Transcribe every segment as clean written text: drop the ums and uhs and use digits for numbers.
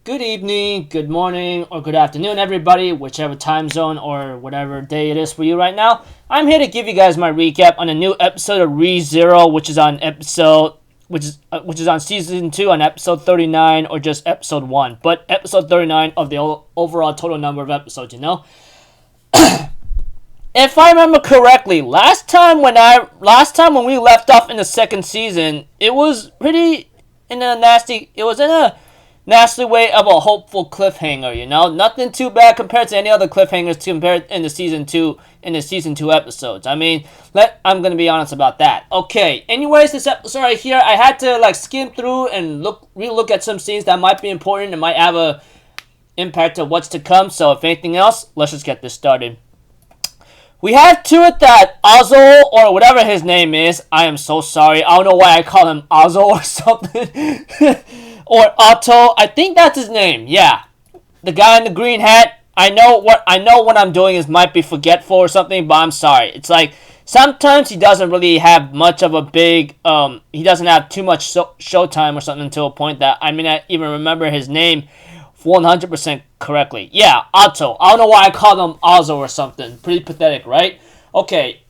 good evening, good morning, or good afternoon, everybody, whichever time zone or whatever day it is for you right now. I'm here to give you guys my recap on a new episode of ReZero, which is on season 2 on episode 39 or just episode 1, but episode 39 of the overall total number of episodes. If I remember correctly, last time when we left off in the second season, it was in a nasty way of a hopeful cliffhanger, Nothing too bad compared to any other cliffhangers compared in the season 2 episodes. I'm going to be honest about that. Okay, anyways, this episode right here, I had to skim through and relook at some scenes that might be important and might have a impact of what's to come. So if anything else, let's just get this started. We have to it that Ozzo, or whatever his name is, I am so sorry, I don't know why I call him Ozzo or something, or Otto, I think that's his name, yeah. The guy in the green hat, I know what I'm doing might be forgetful or something, but I'm sorry. It's sometimes he doesn't really have much of a big, he doesn't have too much showtime or something until a point that I may not even remember his name 100% correctly. Yeah, Otto. I don't know why I called him Ozzo or something. Pretty pathetic, right? Okay.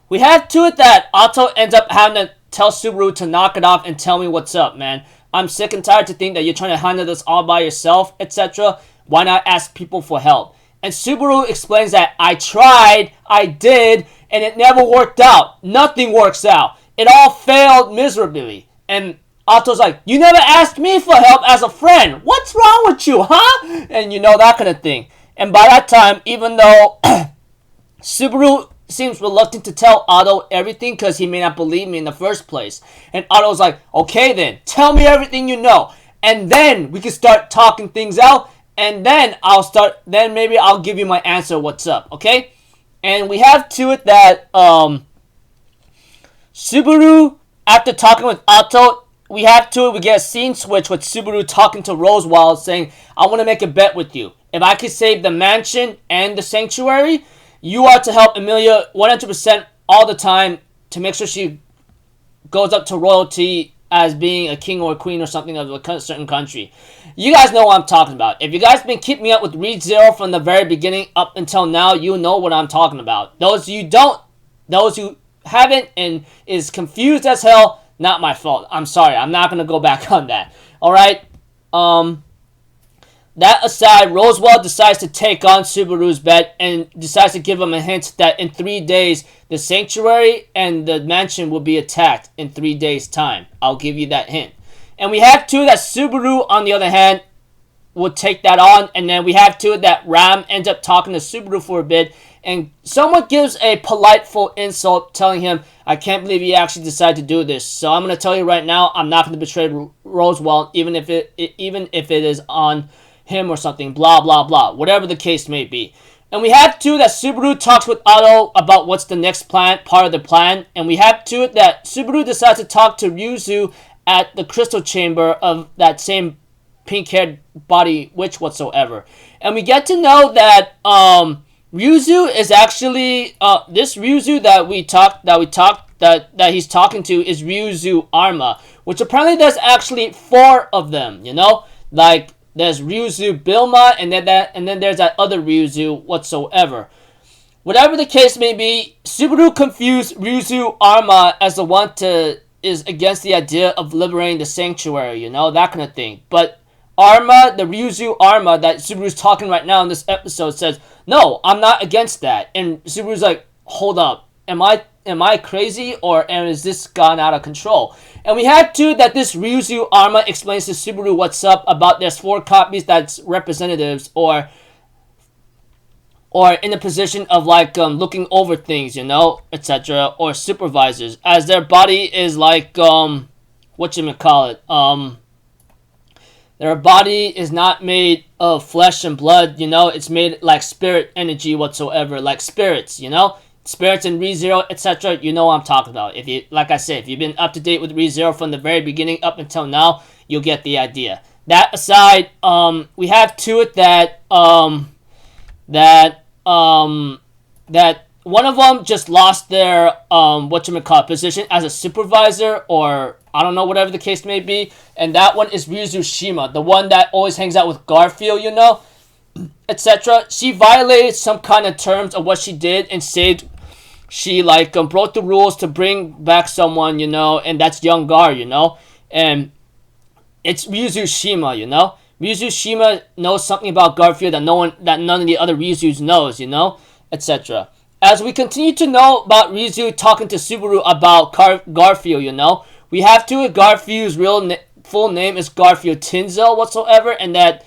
We have to it that Otto ends up having to tell Subaru to knock it off and tell me what's up, man. I'm sick and tired to think that you're trying to handle this all by yourself, etc. Why not ask people for help? And Subaru explains that I tried, I did, and it never worked out. Nothing works out. It all failed miserably. And Otto's like, you never asked me for help as a friend. What's wrong with you, huh? And that kind of thing. And by that time, even though Subaru seems reluctant to tell Otto everything because he may not believe me in the first place. And Otto's like, okay then, tell me everything you know. And then we can start talking things out. And then maybe I'll give you my answer what's up, okay? And we have to it that Subaru, after talking with Otto, we get a scene switch with Subaru talking to Rosewald saying, I want to make a bet with you. If I could save the mansion and the sanctuary, you are to help Emilia 100% all the time to make sure she goes up to royalty as being a king or a queen or something of a certain country. You guys know what I'm talking about. If you guys been keeping me up with ReZero from the very beginning up until now, you know what I'm talking about. Those who haven't and is confused as hell, not my fault. I'm sorry. I'm not going to go back on that. Alright? That aside, Rosewell decides to take on Subaru's bet and decides to give him a hint that in 3 days, the sanctuary and the mansion will be attacked in 3 days' time. I'll give you that hint. And we have two that Subaru, on the other hand, will take that on. And then we have two that Ram ends up talking to Subaru for a bit. And someone gives a politeful insult telling him, I can't believe you actually decided to do this. So I'm going to tell you right now, I'm not going to betray Rosewell, even if it is on him or something, blah, blah, blah, whatever the case may be. And we have two that Subaru talks with Otto about what's the next part of the plan. And we have two that Subaru decides to talk to Ryuzu at the crystal chamber of that same pink-haired body witch whatsoever. And we get to know that Ryuzu is actually this Ryuzu that he's talking to is Ryuzu Arma, which apparently there's actually 4 of them. There's Ryuzu Bilma, and then there's that other Ryuzu whatsoever. Whatever the case may be, Subaru confused Ryuzu Arma as the one is against the idea of liberating the sanctuary, that kind of thing. But Arma, the Ryuzu Arma that Subaru's talking right now in this episode says, no, I'm not against that. And Subaru's like, hold up, am I crazy and is this gone out of control? And we had two that this Ryuzu Arma explains to Subaru what's up about there's 4 copies that's representatives or in the position of looking over things, etc. or supervisors, as their body is their body is not made of flesh and blood, it's made like spirit energy whatsoever, like spirits, Spirits and ReZero, etc. You know what I'm talking about. If you've been up to date with ReZero from the very beginning up until now, you'll get the idea. That aside, we have to it that one of them just lost their whatchamacallit position as a supervisor, or I don't know, whatever the case may be. And that one is Ryuzu Shima, the one that always hangs out with Garfield, etc. She violated some kind of terms of what she did and said she broke the rules to bring back someone, and that's young Gar, and it's Ryuzu Shima, Ryuzu Shima knows something about Garfield that none of the other Ryuzus knows, etc. As we continue to know about Ryuzu talking to Subaru about Garfield, we have to Garfield's full name is Garfield Tinzel whatsoever, and that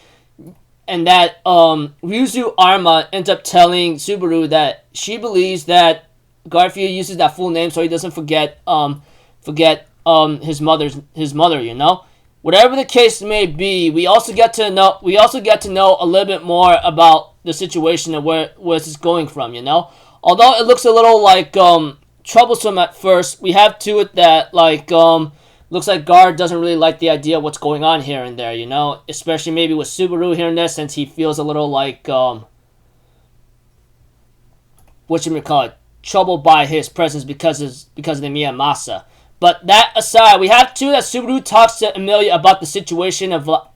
Ryuzu Arma ends up telling Subaru that she believes that Garfield uses that full name so he doesn't forget his mother, Whatever the case may be, we also get to know a little bit more about the situation and where this is going from, Although it looks a little troublesome at first, we have to it that looks like Gar doesn't really like the idea of what's going on here and there, Especially maybe with Subaru here and there, since he feels a little troubled by his presence because of the Miyamasa. But that aside, we have to that Subaru talks to Emilia about the situation about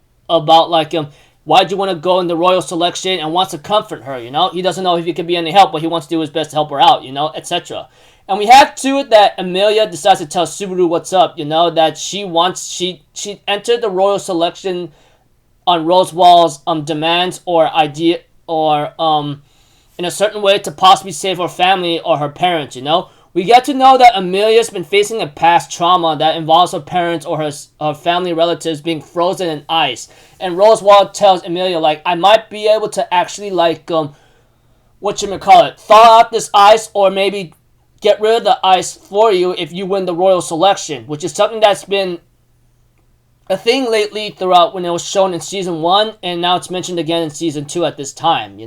why'd you want to go in the royal selection, and wants to comfort her, He doesn't know if he can be any help, but he wants to do his best to help her out, etc. And we have to it that Emilia decides to tell Subaru what's up, that she entered the royal selection on Rosewall's demands or idea, or in a certain way to possibly save her family or her parents, We get to know that Amelia's been facing a past trauma that involves her parents or her family relatives being frozen in ice. And Rosewall tells Emilia, I might be able to actually, thaw out this ice, or maybe get rid of the ice for you if you win the royal selection, which is something that's been a thing lately throughout when it was shown in Season 1, and now it's mentioned again in Season 2 at this time,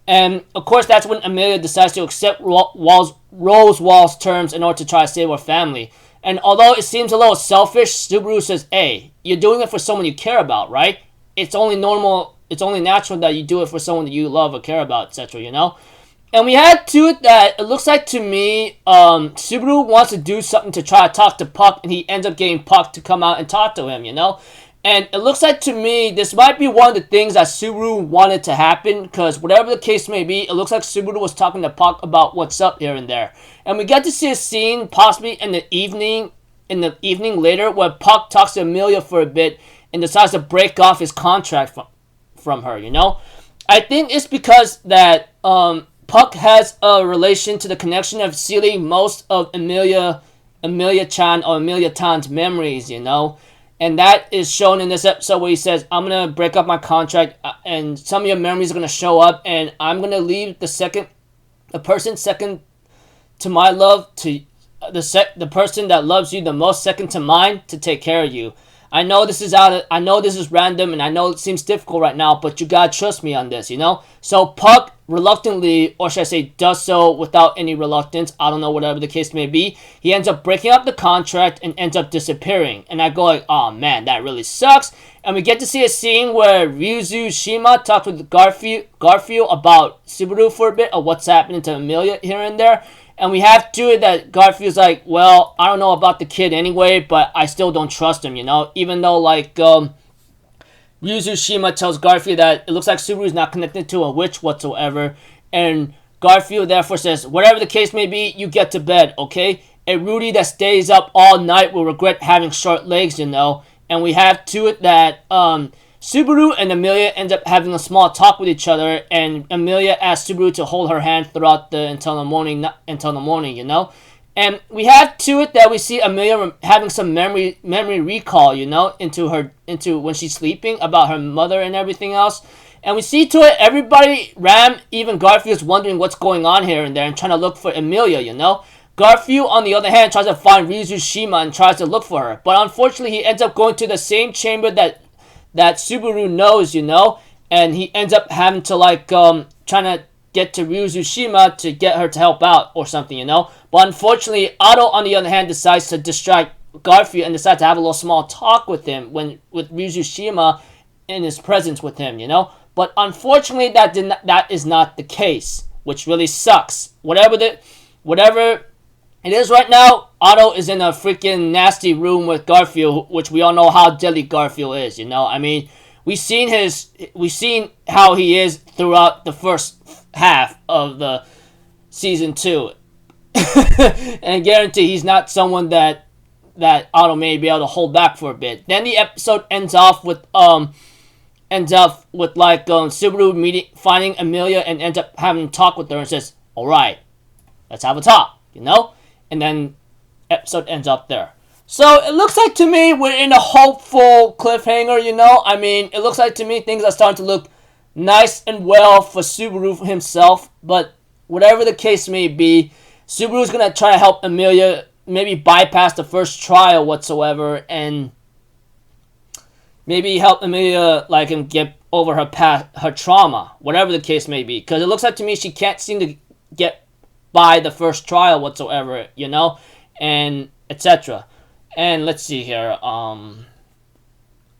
And, of course, that's when Emilia decides to accept Rosewall's terms in order to try to save her family. And although it seems a little selfish, Subaru says, hey, you're doing it for someone you care about, right? It's only natural that you do it for someone that you love or care about, etc., And we had to it that it looks like to me, Subaru wants to do something to try to talk to Puck, and he ends up getting Puck to come out and talk to him, And it looks like to me, this might be one of the things that Subaru wanted to happen, because whatever the case may be, it looks like Subaru was talking to Puck about what's up here and there. And we get to see a scene possibly in the evening later, where Puck talks to Emilia for a bit and decides to break off his contract from her, I think it's because that Puck has a relation to the connection of sealing most of Emilia-chan or Emilia-tan's memories, And that is shown in this episode where he says, I'm going to break up my contract, and some of your memories are going to show up, and I'm going to leave the person second to my love, to the person that loves you the most second to mine, to take care of you. I know this is random, and I know it seems difficult right now, but you gotta trust me on this, So Puck reluctantly, or should I say does so without any reluctance, I don't know, whatever the case may be, he ends up breaking up the contract and ends up disappearing. And I go oh man, that really sucks. And we get to see a scene where Ryuzu Shima talks with Garfield about Subaru for a bit, of what's happening to Emilia here and there. And we have to it that Garfield's well, I don't know about the kid anyway, but I still don't trust him, Even though, Ryuzu Shima tells Garfield that it looks like Subaru's not connected to a witch whatsoever. And Garfield therefore says, whatever the case may be, you get to bed, okay? A Rudy that stays up all night will regret having short legs, And we have to it that, Subaru and Emilia end up having a small talk with each other, and Emilia asks Subaru to hold her hand throughout until the morning, And we have to it that we see Emilia having some memory recall, into when she's sleeping, about her mother and everything else. And we see to it everybody, Ram, even Garfield's wondering what's going on here and there and trying to look for Emilia, Garfield, on the other hand, tries to find Ryuzu Shima and tries to look for her. But unfortunately, he ends up going to the same chamber that Subaru knows, and he ends up having to, trying to get to Ryuzu Shima to get her to help out or something, But unfortunately, Otto, on the other hand, decides to distract Garfield and decides to have a little small talk with him, with Ryuzu Shima in his presence with him, But unfortunately, that is not the case. which really sucks. Whatever it is right now, Otto is in a freaking nasty room with Garfield, which we all know how deadly Garfield is, you know? I mean, we've seen how he is throughout the first half of the season 2. And I guarantee he's not someone that Otto may be able to hold back for a bit. Then the episode ends up with Subaru finding Amelia and ends up having a talk with her and says, "Alright, let's have a talk," you know? And then episode ends up there. So it looks like to me we're in a hopeful cliffhanger, you know? I mean, it looks like to me things are starting to look nice and well for Subaru himself, but whatever the case may be, Subaru's gonna try to help Amelia maybe bypass the first trial whatsoever and maybe help Amelia and get over her trauma, whatever the case may be. Because it looks like to me she can't seem to get by the first trial whatsoever, you know, and etc. And let's see here.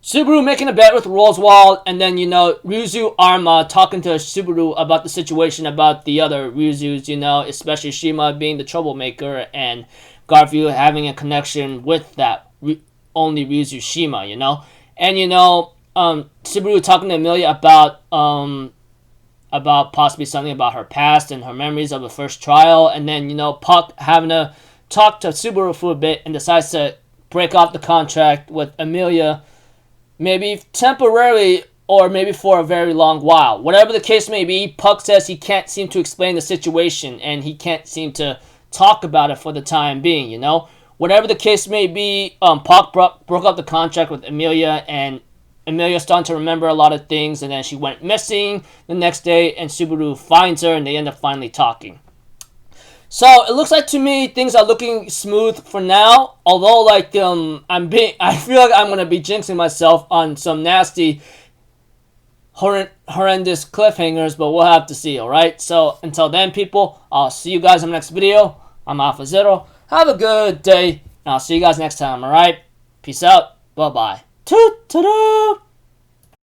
Subaru making a bet with Roswell, and then, you know, Ryuzu Arma talking to Subaru about the situation about the other Ryuzus, you know, especially Shima being the troublemaker and Garfield having a connection with that only Ryuzu Shima, you know. And, you know, Subaru talking to Amelia about possibly something about her past and her memories of the first trial, and then, you know, Puck having to talk to Subaru for a bit and decides to break off the contract with Amelia, maybe temporarily or maybe for a very long while. Whatever the case may be, Puck says he can't seem to explain the situation and he can't seem to talk about it for the time being, you know. Whatever the case may be, Puck broke up the contract with Amelia, and Amelia starting to remember a lot of things, and then she went missing the next day, and Subaru finds her, and they end up finally talking. So it looks like to me things are looking smooth for now. Although I feel like I'm gonna be jinxing myself on some nasty, horrendous cliffhangers, but we'll have to see. All right. So until then, people, I'll see you guys in the next video. I'm Alpha Zero. Have a good day, and I'll see you guys next time. All right. Peace out. Bye bye. Toot toot.